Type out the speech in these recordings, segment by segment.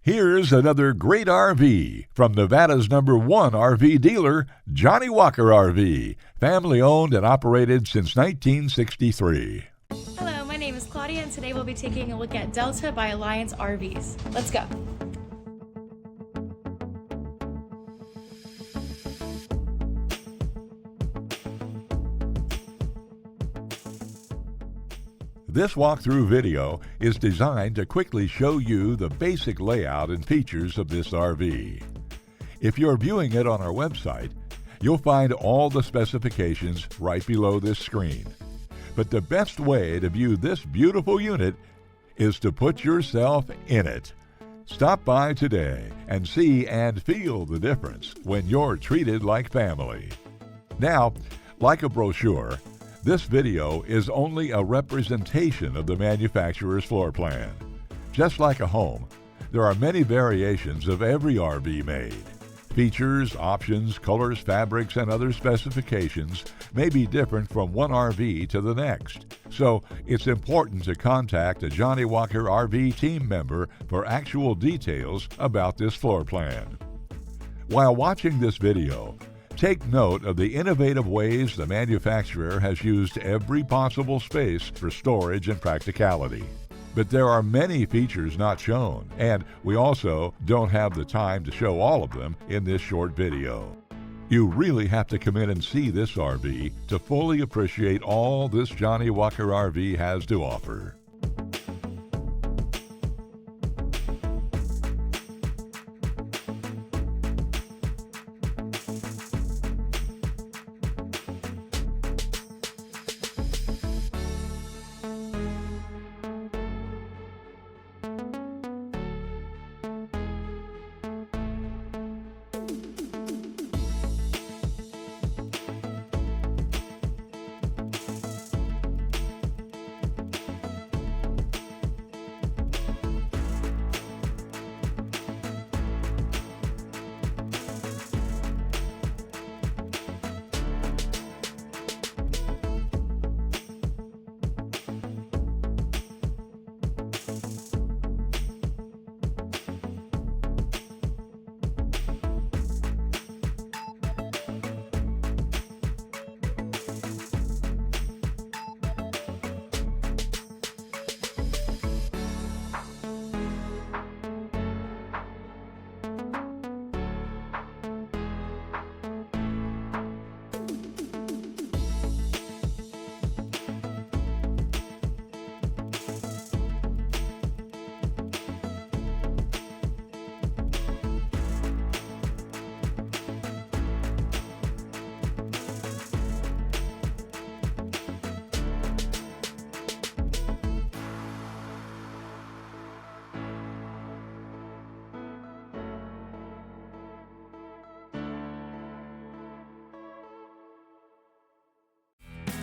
Here's another great RV from Nevada's #1 RV dealer, Johnnie Walker RV, family owned and operated since 1963. Hello, my name is Claudia, and today we'll be taking a look at Delta by Alliance RVs. Let's go. This walkthrough video is designed to quickly show you the basic layout and features of this RV. If you're viewing it on our website, you'll find all the specifications right below this screen. But the best way to view this beautiful unit is to put yourself in it. Stop by today and see and feel the difference when you're treated like family. Now, like a brochure, this video is only a representation of the manufacturer's floor plan. Just like a home, there are many variations of every RV made. Features, options, colors, fabrics, and other specifications may be different from one RV to the next. So it's important to contact a Johnnie Walker RV team member for actual details about this floor plan. While watching this video, take note of the innovative ways the manufacturer has used every possible space for storage and practicality. But there are many features not shown, and we also don't have the time to show all of them in this short video. You really have to come in and see this RV to fully appreciate all this Johnnie Walker RV has to offer.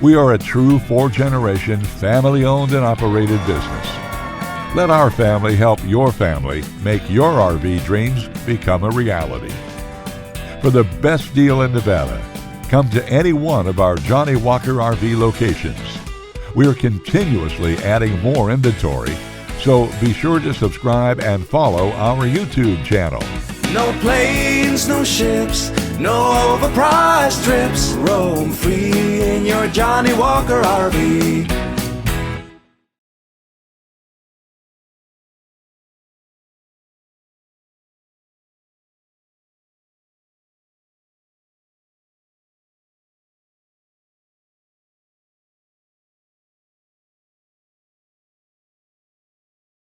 We are a true 4-generation, family-owned and operated business. Let our family help your family make your RV dreams become a reality. For the best deal in Nevada, come to any one of our Johnnie Walker RV locations. We are continuously adding more inventory, so be sure to subscribe and follow our YouTube channel. No planes, no ships, no overpriced trips. Roam free in your Johnnie Walker RV.